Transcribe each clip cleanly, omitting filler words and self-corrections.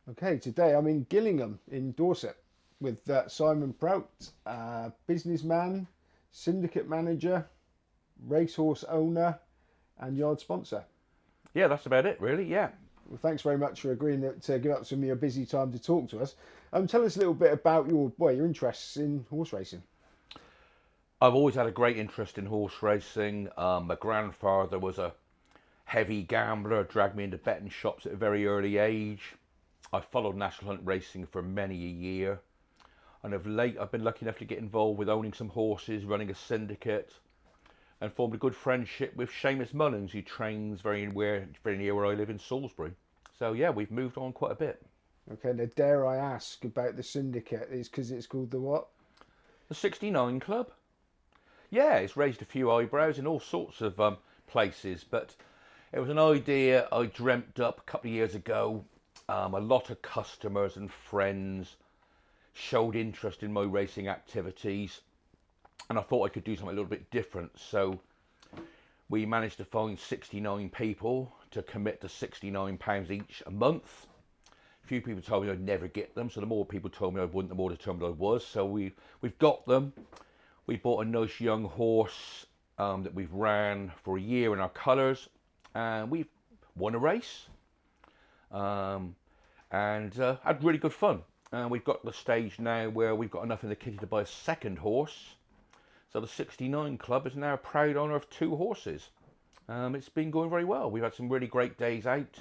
Okay, today I'm in Gillingham in Dorset with Simon Prout, businessman, syndicate manager, racehorse owner, and yard sponsor. Yeah, that's about it, really. Yeah. Well, thanks very much for agreeing to give up some of your busy time to talk to us. Tell us a little bit about your interests in horse racing. I've always had a great interest in horse racing. My grandfather was a heavy gambler, dragged me into betting shops at a very early age. I followed national hunt racing for many a year. And of late, I've been lucky enough to get involved with owning some horses, running a syndicate, and formed a good friendship with Seamus Mullins, who trains very near where I live in Salisbury. So yeah, we've moved on quite a bit. Okay, now dare I ask about the syndicate? Is because it's called the what? The 69 Club. Yeah, it's raised a few eyebrows in all sorts of places, but it was an idea I dreamt up a couple of years ago. A lot of customers and friends showed interest in my racing activities, and I thought I could do something a little bit different. So we managed to find 69 people to commit to £69 each a month. A few people told me I'd never get them, so the more people told me I wouldn't, the more determined I was. So we've got them. We bought a nice young horse that we've ran for a year in our colours, and we've won a race and had really good fun. And we've got to the stage now where we've got enough in the kitty to buy a second horse. So the 69 Club is now a proud owner of two horses. It's been going very well. We've had some really great days out.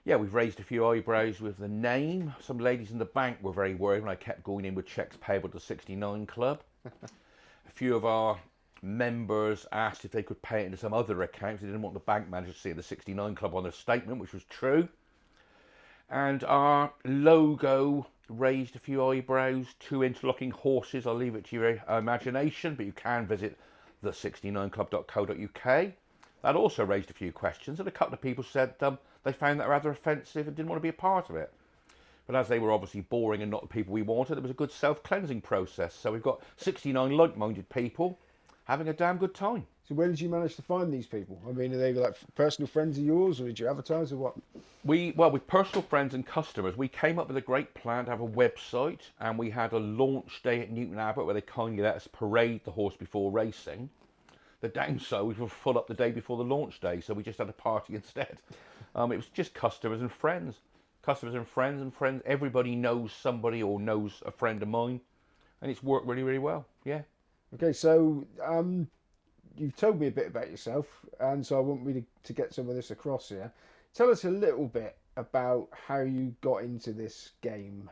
Yeah, we've raised a few eyebrows with the name. Some ladies in the bank were very worried when I kept going in with cheques payable to 69 Club. A few of our members asked if they could pay it into some other accounts. They didn't want the bank manager to see the 69 Club on their statement, which was true. And our logo raised a few eyebrows. Two interlocking horses. I'll leave it to your imagination, but you can visit the69club.co.uk. That also raised a few questions, and a couple of people said they found that rather offensive and didn't want to be a part of it. But as they were obviously boring and not the people we wanted, it was a good self-cleansing process. So we've got 69 like-minded people having a damn good time. So where did you manage to find these people? I mean, are they like personal friends of yours, or did you advertise, or what? With personal friends and customers, we came up with a great plan to have a website, and we had a launch day at Newton Abbot where they kindly let us parade the horse before racing. The downside, we were full up the day before the launch day, so we just had a party instead. It was just customers and friends. Customers and friends and friends. Everybody knows somebody or knows a friend of mine, and it's worked really, really well. Yeah. Okay, so you've told me a bit about yourself, and so I want me to get some of this across here. Tell us a little bit about how you got into this game.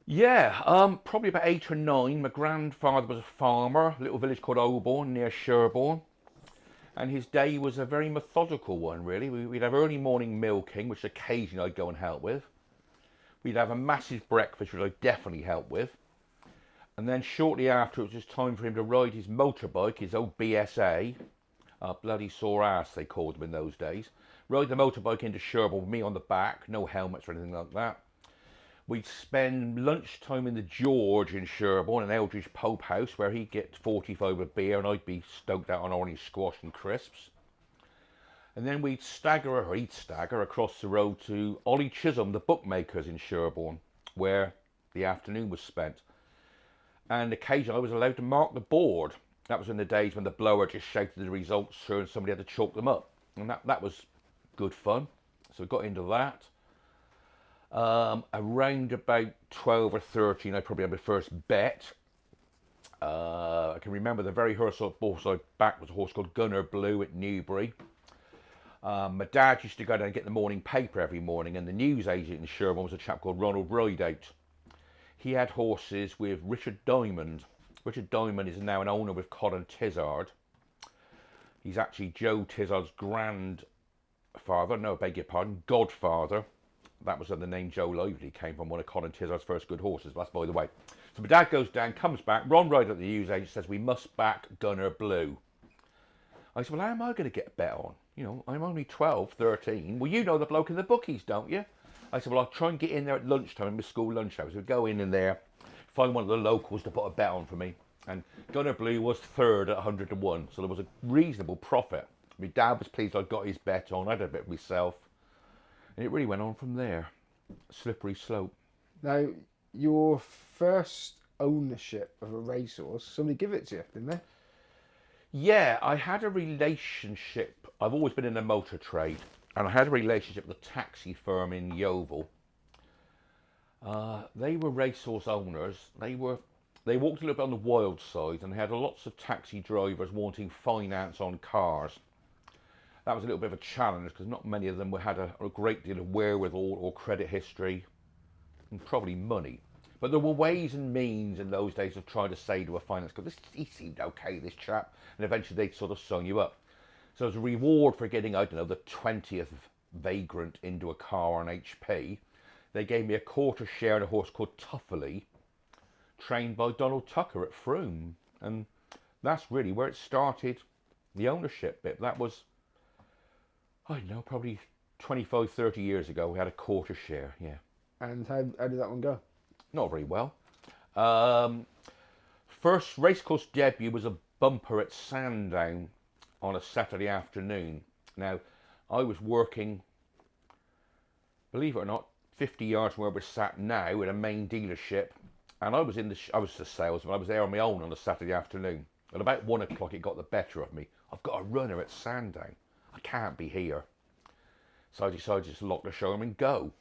Yeah, probably about 8 or 9. My grandfather was a farmer, a little village called Oborne near Sherborne. And his day was a very methodical one, really. We'd have early morning milking, which occasionally I'd go and help with. We'd have a massive breakfast, which I'd definitely help with. And then shortly after, it was just time for him to ride his motorbike, his old BSA, bloody sore ass they called them in those days. Ride the motorbike into Sherborne with me on the back, no helmets or anything like that. We'd spend lunchtime in the George in Sherborne, an Eldridge Pope house, where he'd get 45 of beer and I'd be stoked out on orange squash and crisps. And then he'd stagger across the road to Ollie Chisholm, the bookmakers in Sherborne, where the afternoon was spent. And occasionally I was allowed to mark the board. That was in the days when the blower just shouted the results through and somebody had to chalk them up. And that was good fun. So we got into that. Around about 12 or 13, I probably had my first bet. I can remember the very horse I backed was a horse called Gunner Blue at Newbury. My dad used to go down and get the morning paper every morning, and the news agent in Sherborne was a chap called Ronald Rideout. He had horses with Richard Diamond. Richard Diamond is now an owner with Colin Tizard. He's actually Joe Tizard's godfather. That was the name Joe Lively came from, one of Colin Tizard's first good horses. That's by the way. So my dad goes down, comes back. Ron Rider at the news agent says, we must back Gunner Blue. I said, well, how am I going to get a bet on? You know, I'm only 12, 13. Well, you know the bloke in the bookies, don't you? I said, well, I'll try and get in there at lunchtime in my school lunch hour. So we'd go in there, find one of the locals to put a bet on for me. And Gunner Blue was third at 100 to 1. So there was a reasonable profit. My dad was pleased I got his bet on. I had a bet myself. And it really went on from there. Slippery slope. Now, your first ownership of a racehorse, somebody give it to you, didn't they? Yeah, I had a relationship. I've always been in the motor trade, and I had a relationship with a taxi firm in Yeovil. They were racehorse owners. They walked a little bit on the wild side, and they had lots of taxi drivers wanting finance on cars. That was a little bit of a challenge because not many of them had a great deal of wherewithal or credit history, and probably money. But there were ways and means in those days of trying to say to a finance company, he seemed okay, this chap, and eventually they'd sort of sign you up. So as a reward for getting, I don't know, the 20th vagrant into a car on HP, they gave me a quarter share in a horse called Tuffley, trained by Donald Tucker at Frome. And that's really where it started, the ownership bit. That was, I don't know, probably 25, 30 years ago, we had a quarter share, yeah. And how did that one go? Not very well. First racecourse debut was a bumper at Sandown on a Saturday afternoon. Now, I was working, believe it or not, 50 yards from where we're sat now in a main dealership, and I was the salesman. I was there on my own on a Saturday afternoon. At about 1 o'clock, it got the better of me. I've got a runner at Sandown. I can't be here. So I decided to just lock the showroom and go.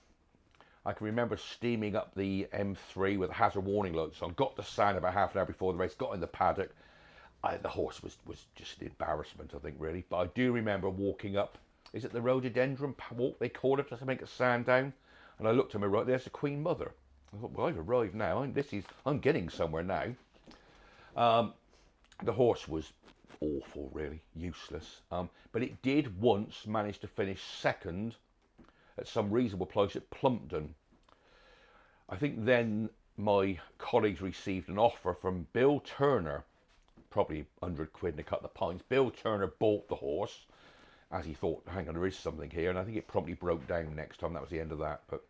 I can remember steaming up the M3 with hazard warning lights on, got to Sand about half an hour before the race, got in the paddock. The horse was just an embarrassment, I think, really. But I do remember walking up, is it the rhododendron walk they call it, just to make a Sandown? And I looked to my right, there's the Queen Mother. I thought, well, I've arrived now, I'm getting somewhere now. The horse was awful, really, useless. But it did once manage to finish second at some reasonable place at Plumpton. I think then my colleagues received an offer from Bill Turner, probably 100 quid and a couple of pints. Bill Turner bought the horse as he thought, hang on, there is something here, and I think it promptly broke down next time. That was the end of that, but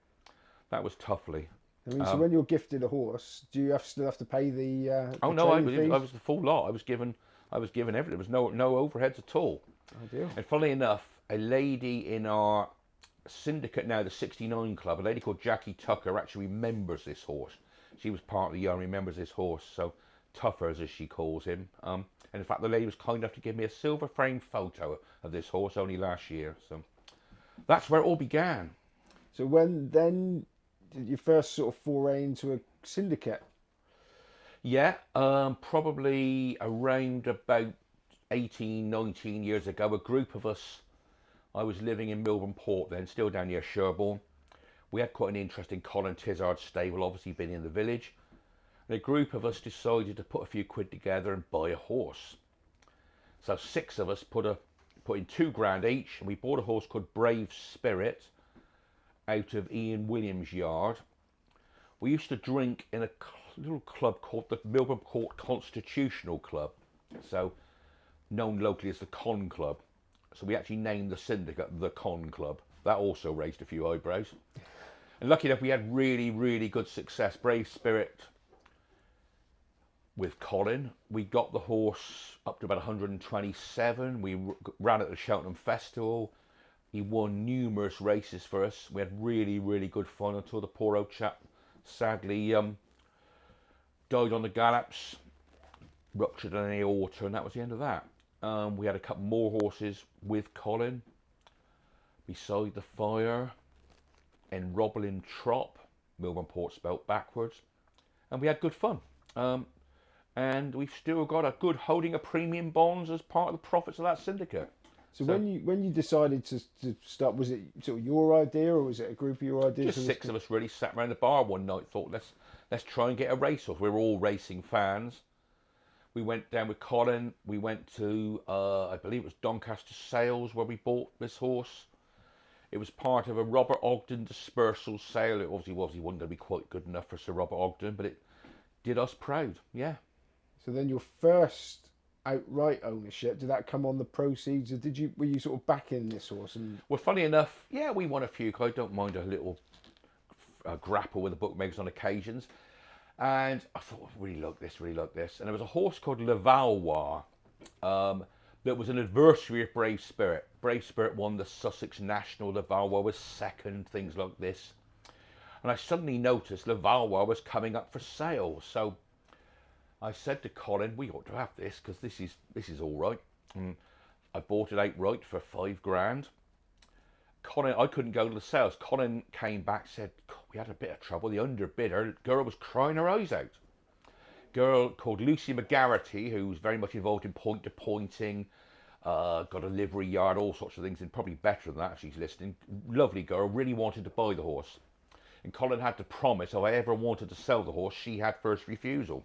that was Tuffley. I mean, so when you're gifted a horse, do you still have to pay the oh no, I fees? was the full lot. I was given everything. There was no overheads at all. Ideal. And funnily enough, a lady in our syndicate now, the 69 Club, a lady called Jackie Tucker, actually remembers this horse. She was part of the year and remembers this horse, so Tuffers as she calls him. And in fact, the lady was kind enough to give me a silver frame photo of this horse only last year. So that's where it all began. So when then did you first sort of foray into a syndicate? Yeah, probably around about 18, 19 years ago, a group of us, I was living in Milburn Port then, still down near Sherborne. We had quite an interesting Colin Tizard stable, obviously been in the village. And a group of us decided to put a few quid together and buy a horse. So 6 of us put in £2 each, and we bought a horse called Brave Spirit out of Ian Williams' yard. We used to drink in a little club called the Milburn Port Constitutional Club, so known locally as the Con Club. So we actually named the syndicate the Con Club. That also raised a few eyebrows. And lucky enough, we had really, really good success. Brave Spirit with Colin. We got the horse up to about 127. We ran at the Cheltenham Festival. He won numerous races for us. We had really, really good fun until the poor old chap sadly died on the gallops, ruptured an aorta, and that was the end of that. We had a couple more horses with Colin beside the fire, and Roblin Trop, Milburn Port spelt backwards, and we had good fun. And we've still got a good holding of premium bonds as part of the profits of that syndicate. So when you decided to start, was it sort of your idea, or was it a group of your ideas? Just 6 of us really sat around the bar one night, thought let's try and get a racehorse. We were all racing fans. We went down with Colin. We went to I believe it was Doncaster Sales where we bought this horse. It was part of a Robert Ogden dispersal sale. It obviously wasn't going to be quite good enough for Sir Robert Ogden, but it did us proud. Yeah. So then your first outright ownership, did that come on the proceeds, or were you sort of backing this horse? And well, funny enough, yeah, we won a few. I don't mind a little grapple with the bookmakers on occasions. And I thought, really like this. And there was a horse called Lavalwa, that was an adversary of Brave Spirit. Brave Spirit won the Sussex National, Lavalwa was second, things like this. And I suddenly noticed Lavalwa was coming up for sale. So I said to Colin, we ought to have this because this is all right. And I bought it outright for £5,000. Colin, I couldn't go to the sales. Colin came back, said, we had a bit of trouble. The underbidder girl was crying her eyes out. Girl called Lucy McGarrity, who's very much involved in point-to-pointing, got a livery yard, all sorts of things, and probably better than that if she's listening. Lovely girl, really wanted to buy the horse. And Colin had to promise if I ever wanted to sell the horse, she had first refusal.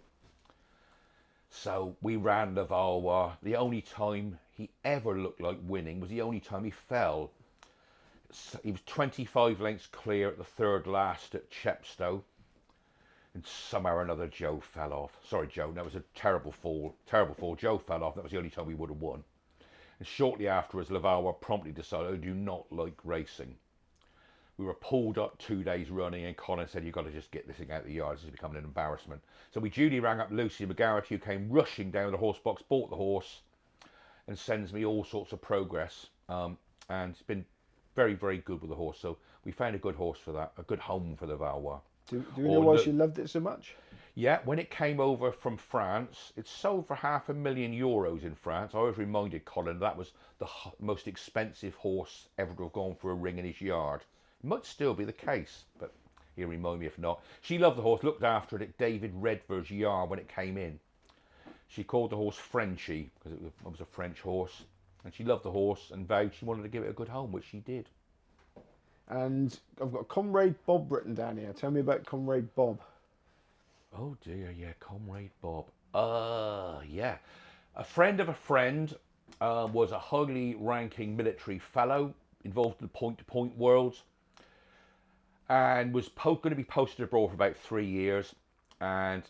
So we ran Lavalwa. The only time he ever looked like winning was the only time he fell. He was 25 lengths clear at the third last at Chepstow. And somehow or another, Joe fell off. Sorry, Joe, that was a terrible fall. Terrible fall. Joe fell off. That was the only time we would have won. And shortly afterwards, Lavalwa promptly decided, I do not like racing. We were pulled up 2 days running, and Colin said, you've got to just get this thing out of the yard. This is becoming an embarrassment. So we duly rang up Lucy McGarrity, who came rushing down the horse box, bought the horse, and sends me all sorts of progress. And it's been very, very good with the horse. So we found a good horse for that, a good home for Lavalwa. Do you know why she loved it so much? Yeah, when it came over from France, it sold for €500,000 in France. I always reminded Colin that was the most expensive horse ever to have gone for a ring in his yard. It might still be the case, but he'll remind me if not. She loved the horse, looked after it at David Redvers' yard when it came in. She called the horse Frenchie because it was a French horse. And she loved the horse and vowed she wanted to give it a good home, which she did. And I've got Comrade Bob written down here. Tell me about Comrade Bob. Oh dear, yeah, Comrade Bob. Yeah. A friend of a friend was a highly ranking military fellow involved in the point-to-point world and was going to be posted abroad for about 3 years. And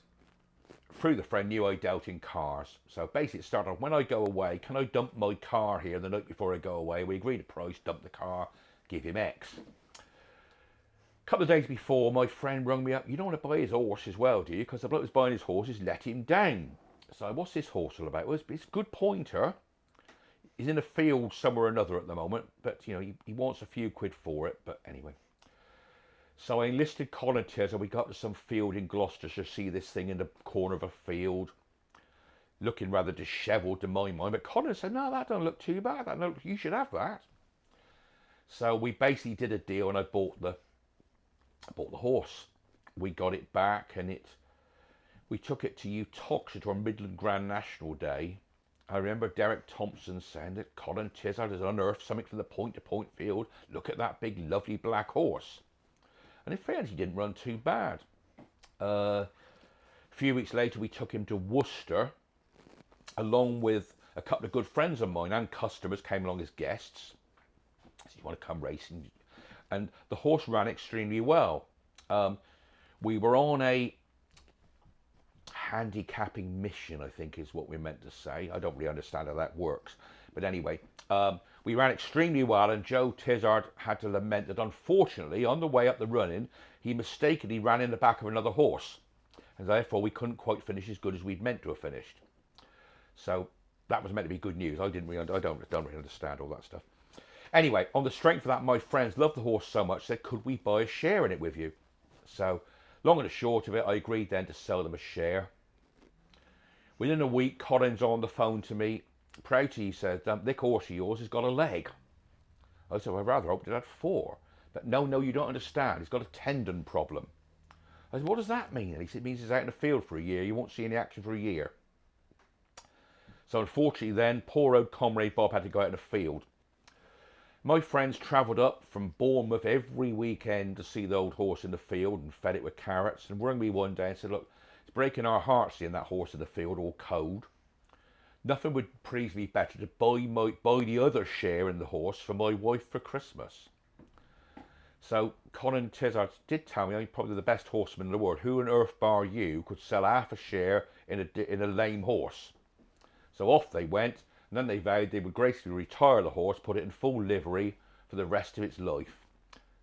through the friend knew I dealt in cars. So basically it started off, when I go away, can I dump my car here the night before I go away? We agreed a price, dump the car, give him X. A couple of days before, my friend rung me up. You don't want to buy his horse as well, do you? Because the bloke who's buying his horse has let him down. So what's this horse all about? Well, it's a good pointer. He's in a field somewhere or another at the moment, but you know he wants a few quid for it. But anyway, so I enlisted Colin Tiz, and we got to some field in Gloucestershire, see this thing in the corner of a field, looking rather dishevelled to my mind. But Colin said, "No, that don't look too bad. You should have that." So we basically did a deal, and I bought the horse. We got it back, and we took it to Uttoxeter to our Midland Grand National Day. I remember Derek Thompson saying that Colin Tizard has unearthed something from the point-to-point field. Look at that big, lovely black horse. And in fairness, he didn't run too bad. A few weeks later, we took him to Worcester, along with a couple of good friends of mine and customers came along as guests. So you want to come racing? And the horse ran extremely well. We were on a handicapping mission, I think is what we're meant to say. I don't really understand how that works. But anyway, we ran extremely well, and Joe Tizard had to lament that unfortunately, on the way up the running, he mistakenly ran in the back of another horse. And therefore, we couldn't quite finish as good as we'd meant to have finished. So that was meant to be good news. I don't really understand all that stuff. Anyway, on the strength of that, my friends loved the horse so much, said, could we buy a share in it with you? So, long and the short of it, I agreed then to sell them a share. Within a week, Colin's on the phone to me. Prout, he said, this horse of yours has got a leg. I said, well, I rather hoped it had 4. But no, you don't understand. He's got a tendon problem. I said, what does that mean? And he said, it means he's out in the field for a year. You won't see any action for a year. So unfortunately then, poor old Comrade Bob had to go out in the field. My friends travelled up from Bournemouth every weekend to see the old horse in the field and fed it with carrots, and rang me one day and said, look, it's breaking our hearts seeing that horse in the field all cold. Nothing would please me better to buy the other share in the horse for my wife for Christmas. So Colin Tizard did tell me I'm probably the best horseman in the world. Who on earth bar you could sell half a share in a lame horse? So off they went. And then they vowed they would gracefully retire the horse, put it in full livery for the rest of its life.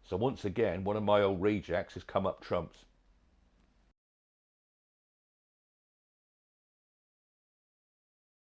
So once again, one of my old rejects has come up trumps.